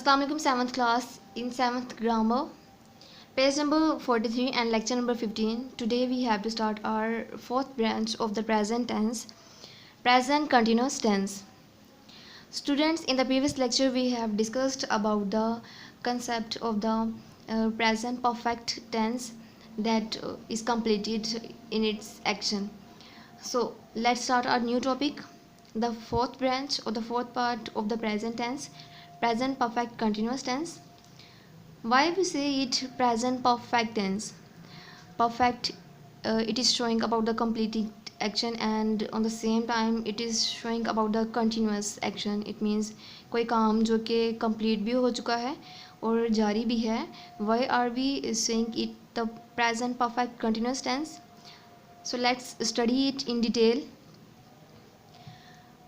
Assalamu alaikum, 7th class in 7th grammar, page number 43 and lecture number 15. Today we have to start our fourth branch of the present tense, present continuous tense. Students, in the previous lecture we have discussed about the concept of the present perfect tense that is completed in its action. So let's start our new topic, the fourth branch or the fourth part of the present tense, present perfect continuous tense. Why we say it present perfect tense? Perfect, it is showing about the completed action, and on the same time it is showing about the continuous action. It means कोई काम जो कि complete भी हो चुका है और जारी भी है. Why are we saying it the present perfect continuous tense? So let's study it in detail.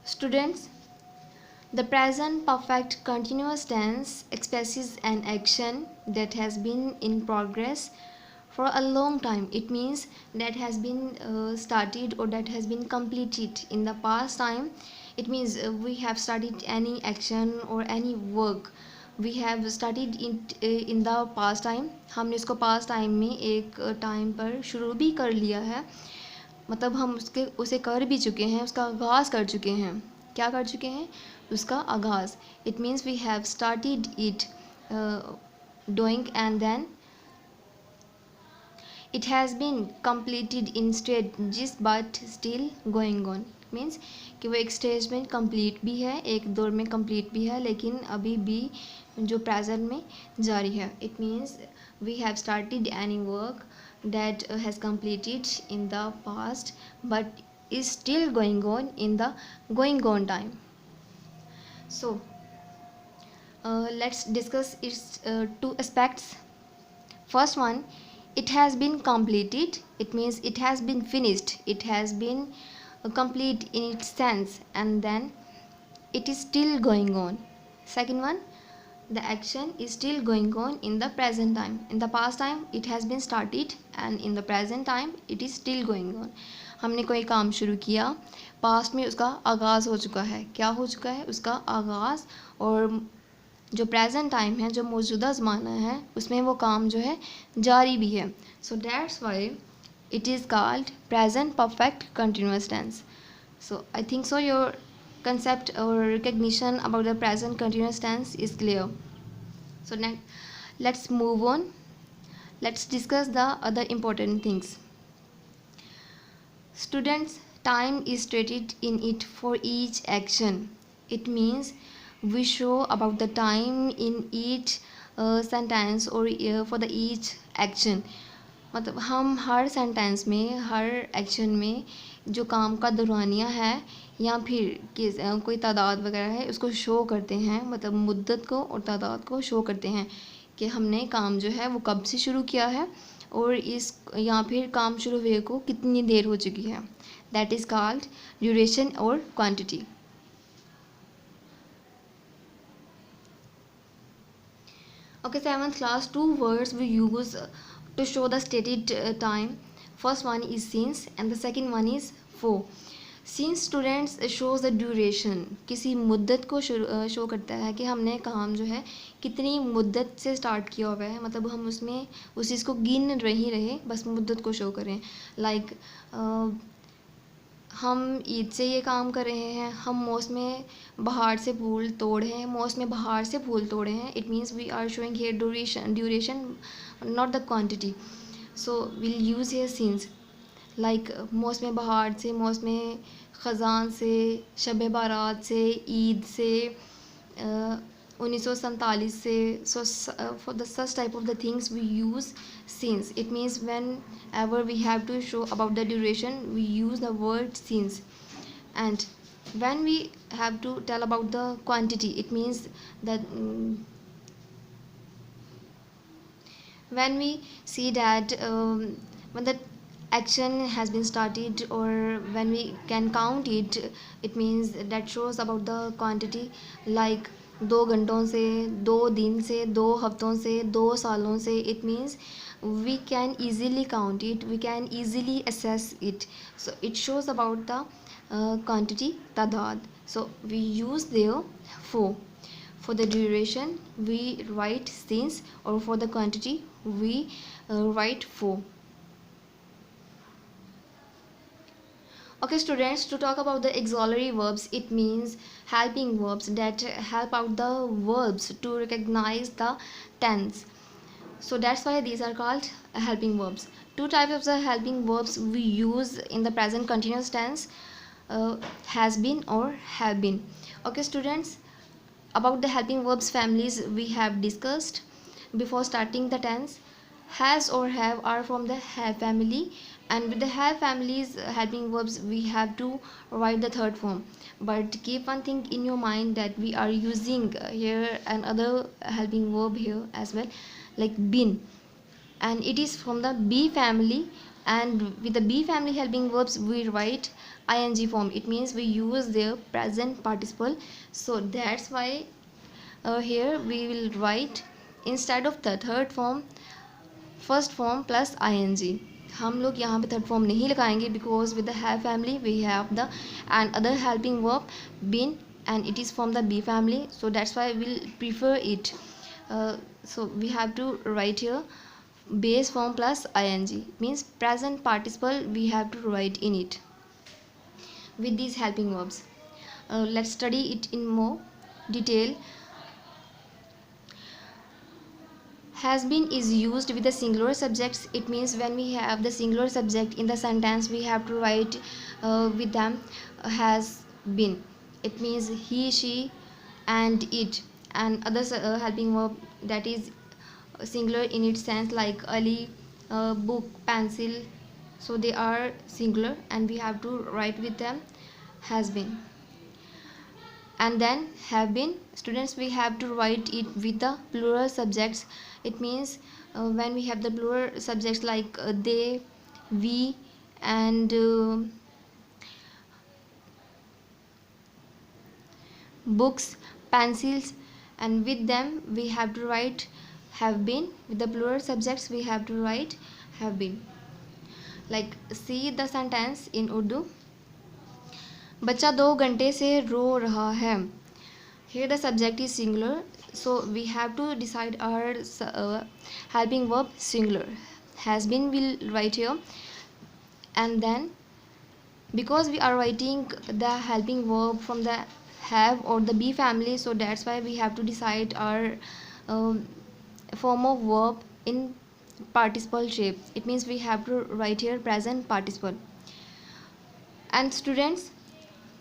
Students, the present perfect continuous tense expresses an action that has been in progress for a long time. It means that has been started or that has been completed in the past time. It means we have started any action or any work. We have started it in the past time. हमने इसको past time में एक time पर शुरू भी कर लिया है. मतलब हम उसे कर भी चुके हैं, उसका आगाज़ कर चुके हैं. क्या कर चुके हैं? उसका आगाज़. It means we have started it doing and then it has been completed in stages but still going on. Means कि वो एक स्टेज में कंप्लीट भी है, एक दौर में कंप्लीट भी है, लेकिन अभी भी जो प्रेजेंट में जारी है. It means we have started any work that has completed in the past but is still going on in the going on time. So let's discuss its two aspects. First one, it has been completed. It means it has been finished, it has been complete in its sense, and then it is still going on. Second one, the action is still going on in the present time. In the past time it has been started and in the present time it is still going on. हमने कोई काम शुरू किया, past में उसका आगाज़ हो चुका है. क्या हो चुका है? उसका आगाज़. और जो प्रेजेंट टाइम है, जो मौजूदा ज़माना है, उसमें वो काम जो है जारी भी है. सो that's Y it is called present perfect continuous tense. So I think so your concept or recognition about the present continuous tense is clear. So next let's move on. Let's discuss the other important things. Students, time is stated in it for each action. It means we show about the time in each sentence or for the each action. मतलब हम हर sentence में, हर action में जो काम का दौरानिया है या फिर कोई तादाद वगैरह है, उसको शो करते हैं. मतलब मुद्दत को और तादाद को शो करते हैं कि हमने काम जो है वो कब से शुरू किया है और इस या फिर काम शुरू हुए को कितनी देर हो चुकी है. दैट इज़ कॉल्ड ड्यूरेशन और quantity. Okay, 7th class, two words we use to show the stated time. First one is since and the second one is for. Since students shows the duration. किसी मुद्दत को show करता है कि हमने काम जो है कितनी मुद्दत से स्टार्ट किया हुआ है. मतलब हम उसमें उस चीज़ को गिन नहीं रहे, बस मुद्दत को शो करें. लाइक हम ईद से ये काम कर रहे हैं, हम मौसम बहार से फूल तोड़े हैं, मौसम बहार से फूल तोड़े हैं. It means we are showing here duration not the quantity. So will use here since. Like मौसम बहार से, मौसम ख़ज़ान से, शब बारात से, ईद से, 1947 से. So for the such type of the things we use since. It means whenever we have to show about the duration we use the word since. And when we have to tell about the quantity, it means that when we see that when the action has been started or when we can count it, it means that shows about the quantity. Like 2 घंटों से, 2 दिन से, 2 हफ्तों से, 2 सालों से. It means we can easily count it, we can easily assess it. So it shows about the quantity, तादाद. So we use there for. For the duration we write since, or for the quantity we write for. Okay students, to talk about the auxiliary verbs, it means helping verbs that help out the verbs to recognize the tense. So that's why these are called helping verbs. Two types of the helping verbs we use in the present continuous tense, has been or have been. Okay students, about the helping verbs families we have discussed before starting the tense. Has or have are from the have family, and with the have families helping verbs we have to write the third form. But keep one thing in your mind, that we are using here another helping verb here as well, like been, and it is from the be family, and with the be family helping verbs we write ing form. It means we use their present participle. So that's why here we will write, instead of the third form, first form plus I N G. हम लोग यहाँ पे third form नहीं लगाएंगे, because with the have family we have the and other helping verb been, and it is from the be family, so that's why we'll prefer it. So we have to write here base form plus ing, means present participle we have to write in it with these helping verbs. Let's study it in more detail. Has been is used with the singular subjects. It means when we have the singular subject in the sentence we have to write with them has been. It means he, she and it, and other helping verb that is singular in its sense, like Ali, book, pencil. So they are singular and we have to write with them has been. And then have been, students, we have to write it with the plural subjects. It means when we have the plural subjects like they, we, and books, pencils, and with them we have to write have been. With the plural subjects we have to write have been. Like see the sentence in Urdu. बच्चा 2 घंटे से रो रहा है. Here the subject is singular, so we have to decide our helping verb singular. Has been will write here, and then because we are writing the helping verb from the have or the be family, so that's why we have to decide our form of verb in participle shape. It means we have to write here present participle. And students,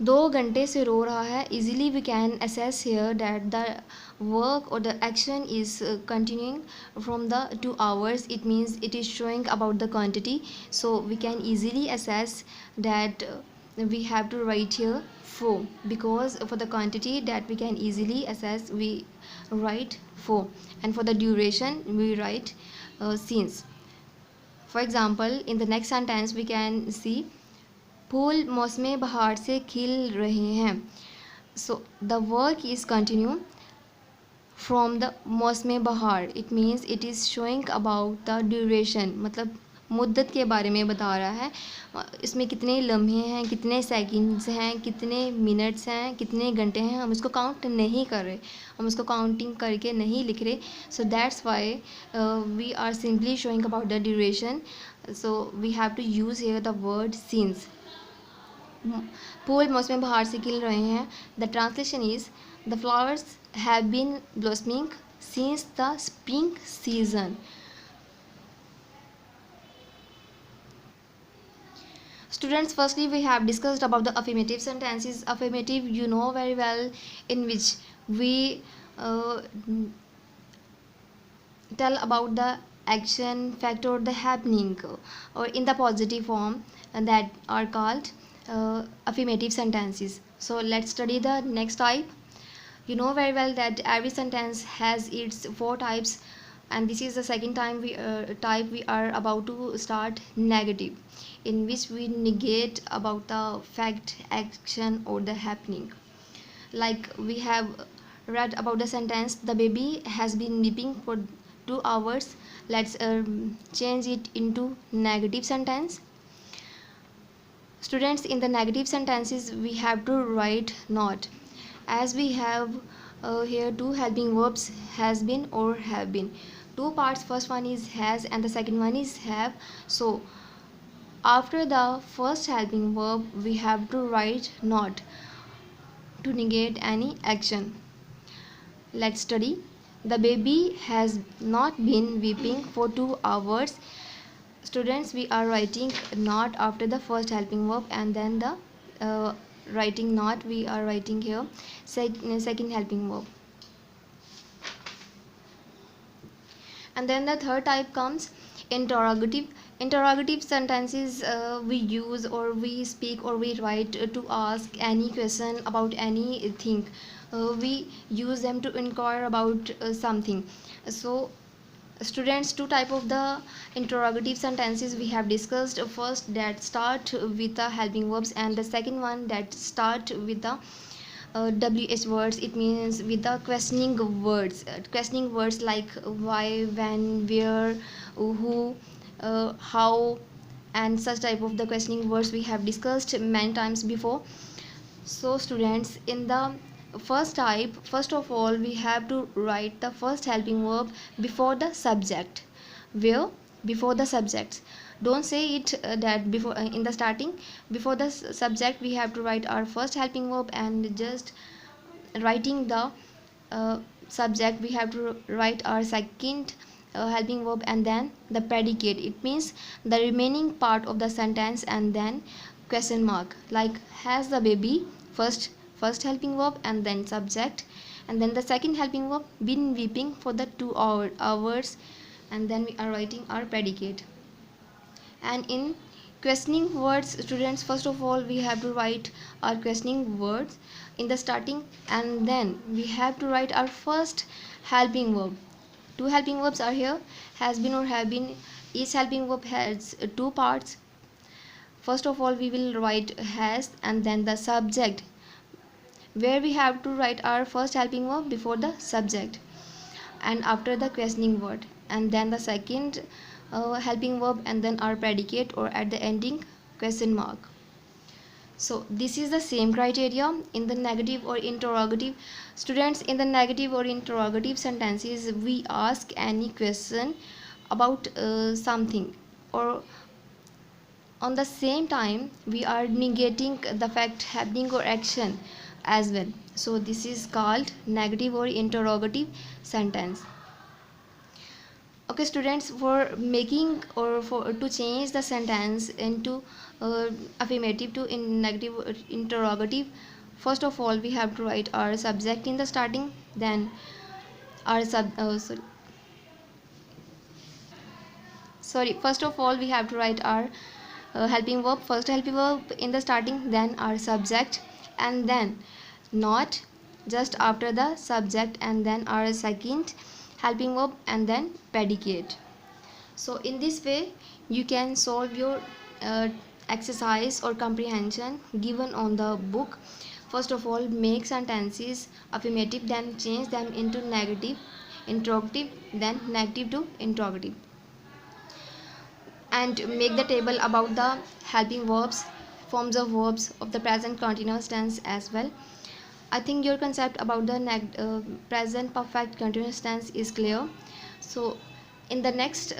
2 घंटे से रो रहा है, easily we can assess here that the work or the action is continuing from the 2 hours. It means it is showing about the quantity, so we can easily assess that we have to write here for, because for the quantity that we can easily assess we write for, and for the duration we write since. For example, in the next sentence we can see फूल मौसम बहार से खिल रहे हैं. So the work is continue from the मौसम बहार. It means it is showing about the duration, मतलब मुद्दत के बारे में बता रहा है. इसमें कितने लम्हे हैं, कितने सेकंड्स हैं, कितने मिनट्स हैं, कितने घंटे हैं, हम इसको काउंट नहीं कर रहे, हम इसको काउंटिंग करके नहीं लिख रहे. So that's why we are simply showing about the duration. So we have to use here the word since. फूल मौसम बहार से खिल रहे हैं. The translation is the flowers have been blossoming since the spring season. Students, firstly we have discussed about the affirmative sentences. Affirmative you know very well, in which we tell about the action, fact, or the happening, or in the positive form, and that are called affirmative sentences. So let's study the next type. You know very well that every sentence has its 4 types, and this is the second time type we are about to start, negative, in which we negate about the fact, action, or the happening. Like we have read about the sentence, the baby has been weeping for 2 hours. Let's change it into negative sentence. Students, in the negative sentences we have to write not, as we have here two helping verbs, has been or have been. Two parts, first one is has and the second one is have. So after the first helping verb we have to write not to negate any action. Let's study. The baby has not been weeping for 2 hours. Students, we are writing not after the first helping verb, and then the writing not we are writing here second helping verb. And then the third type comes interrogative. Interrogative sentences we use or we speak or we write to ask any question about anything. We use them to inquire about something. So students, two type of the interrogative sentences we have discussed. First, that start with the helping verbs, and the second one that start with the WH words. It means with the questioning words like why, when, where, who, how, and such type of the questioning words we have discussed many times before. So students, in the first type, first of all we have to write the first helping verb before the subject. Where? Before the subjects. Don't say it that before in the starting. Before the subject we have to write our first helping verb, and just writing the uh, subject we have to write our second helping verb, and then the predicate. It means the remaining part of the sentence, and then question mark, like has the baby, first helping verb and then subject, and then the second helping verb been weeping for the 2 hours, and then we are writing our predicate. And in questioning words, students, first of all we have to write our questioning words in the starting, and then we have to write our first helping verb. Two helping verbs are here, has been or have been. Each helping verb has two parts. First of all we will write has, and then the subject, where we have to write our first helping verb before the subject and after the questioning word, and then the second helping verb, and then our predicate, or at the ending question mark. So this is the same criteria in the negative or interrogative. Students, in the negative or interrogative sentences we ask any question about something, or on the same time we are negating the fact happening or action as well. So this is called negative or interrogative sentence. Okay students, for making or for to change the sentence into affirmative to in negative interrogative, first of all we have to write our subject in the starting, then our sorry, first of all we have to write our helping verb, first helping verb in the starting, then our subject, and then not just after the subject, and then our second helping verb, and then predicate. So in this way you can solve your uh, exercise or comprehension given on the book. First of all, make sentences affirmative, then change them into negative interrogative, then negative to interrogative, and make the table about the helping verbs, forms of verbs of the present continuous tense as well. I think your concept about the present perfect continuous tense is clear. So in the next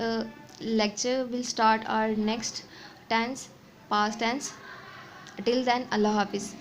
lecture we'll start our next tense, past tense. Till then, Allah Hafiz.